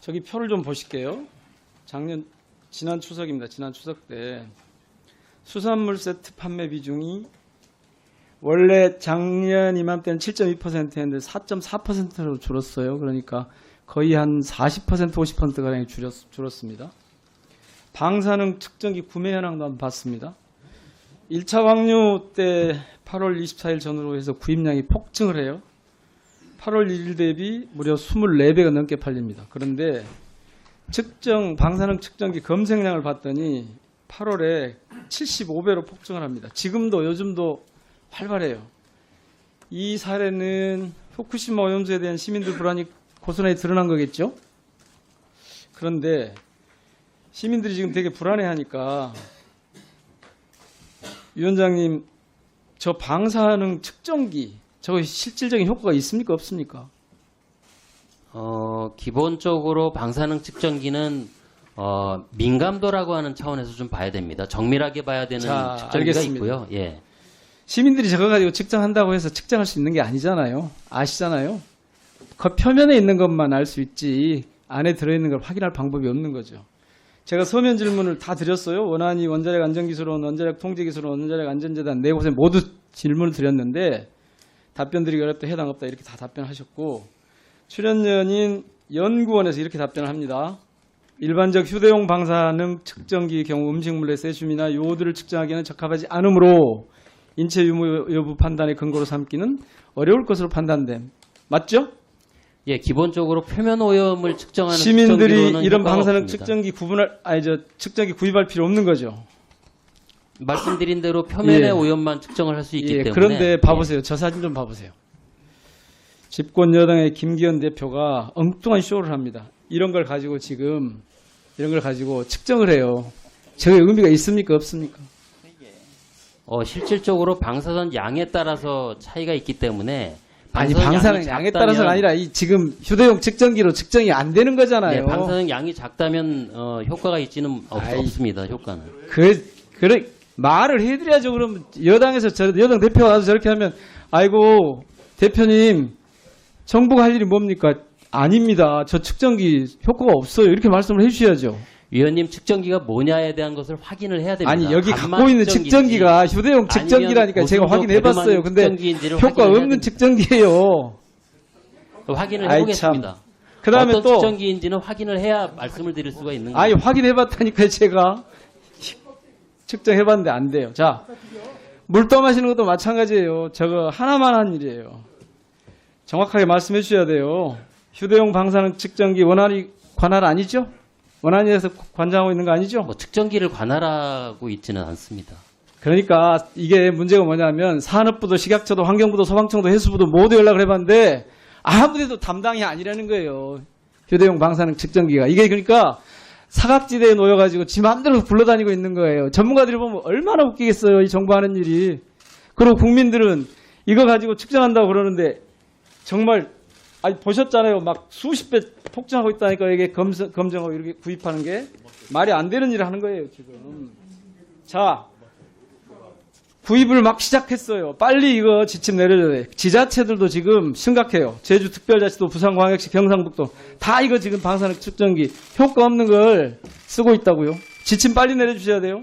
저기 표를 좀 보실게요. 지난 추석입니다. 지난 추석 때 수산물 세트 판매 비중이 원래 작년 이맘때는 7.2%였는데 4.4%로 줄었어요. 그러니까 거의 한 40% 50%가량이 줄었습니다. 방사능 측정기 구매 현황도 한번 봤습니다. 1차 확류 때 8월 24일 전후로 해서 구입량이 폭증을 해요. 8월 1일 대비 무려 24배가 넘게 팔립니다. 그런데 방사능 측정기 검색량을 봤더니 8월에 75배로 폭증을 합니다. 지금도 요즘도 활발해요. 이 사례는 후쿠시마 오염수에 대한 시민들 불안이 고스란히 드러난 거겠죠? 그런데 시민들이 지금 되게 불안해하니까 위원장님, 저 방사능 측정기 저거 실질적인 효과가 있습니까 없습니까? 기본적으로 방사능 측정기는 민감도라고 하는 차원에서 좀 봐야 됩니다. 정밀하게 봐야 되는 측정기가 알겠습니다. 있고요. 예. 시민들이 저거 가지고 측정한다고 해서 측정할 수 있는 게 아니잖아요. 아시잖아요. 그 표면에 있는 것만 알 수 있지 안에 들어있는 걸 확인할 방법이 없는 거죠. 제가 서면 질문을 다 드렸어요. 원안위, 원자력 안전기술원, 원자력 통제기술원, 원자력 안전재단 네 곳에 모두 질문을 드렸는데 답변 드리기 어렵다, 해당 없다 이렇게 다 답변하셨고, 출연연인 연구원에서 이렇게 답변을 합니다. 일반적 휴대용 방사능 측정기의 경우 음식물의 세슘이나 요오드를 측정하기에는 적합하지 않으므로 인체 유무 여부 판단의 근거로 삼기는 어려울 것으로 판단됨. 맞죠? 예, 기본적으로 표면 오염을 측정하는 시민들이 측정기로는 이런 효과가 방사능 없습니다. 측정기 구입할 필요 없는 거죠. 말씀드린 대로 표면의 예. 오염만 측정을 할 수 있기 때문에. 그런데 봐보세요. 저 사진 좀 봐보세요. 집권 여당의 김기현 대표가 엉뚱한 쇼를 합니다. 이런 걸 가지고 측정을 해요. 저게 의미가 있습니까 없습니까? 실질적으로 방사선 양에 따라서 차이가 있기 때문에. 아니 방사능 양에 따라서가 아니라 지금 휴대용 측정기로 측정이 안 되는 거잖아요. 네, 방사능 양이 작다면 효과가 있지는 없습니다. 효과는. 그래 말을 해드려야죠. 그럼 여당 대표가 와서 저렇게 하면 아이고 대표님 정부가 할 일이 뭡니까? 아닙니다. 저 측정기 효과가 없어요. 이렇게 말씀을 해주셔야죠. 위원님, 측정기가 뭐냐에 대한 것을 확인을 해야 됩니다. 아니 여기 갖고 있는 측정기가 휴대용 측정기라니까 제가 확인해봤어요. 근데 효과 없는 측정기예요. 확인을 해보겠습니다. 그다음에 어떤 또 측정기인지는 확인을 해야 말씀을 드릴 수가 있는 거예요. 아니 확인해봤다니까요. 제가 측정해봤는데 안 돼요. 자, 물 떠마시는 것도 마찬가지예요. 저거 하나만 한 일이에요. 정확하게 말씀해 주셔야 돼요. 휴대용 방사능 측정기 원활히 관할 아니죠? 원안위에서 관장하고 있는 거 아니죠? 측정기를 관할하고 있지는 않습니다. 그러니까 이게 문제가 뭐냐면 산업부도 식약처도 환경부도 소방청도 해수부도 모두 연락을 해봤는데 아무데도 담당이 아니라는 거예요. 휴대용 방사능 측정기가. 이게 그러니까 사각지대에 놓여가지고 지 마음대로 굴러다니고 있는 거예요. 전문가들이 보면 얼마나 웃기겠어요. 이 정부 하는 일이. 그리고 국민들은 이거 가지고 측정한다고 그러는데 정말 보셨잖아요. 막 수십 배 폭증하고 있다니까 이게 검정하고 이렇게 구입하는 게 말이 안 되는 일을 하는 거예요, 지금. 자, 구입을 막 시작했어요. 빨리 이거 지침 내려줘야 돼. 지자체들도 지금 심각해요. 제주특별자치도, 부산광역시, 경상북도 다 이거 지금 방사능 측정기 효과 없는 걸 쓰고 있다고요. 지침 빨리 내려주셔야 돼요.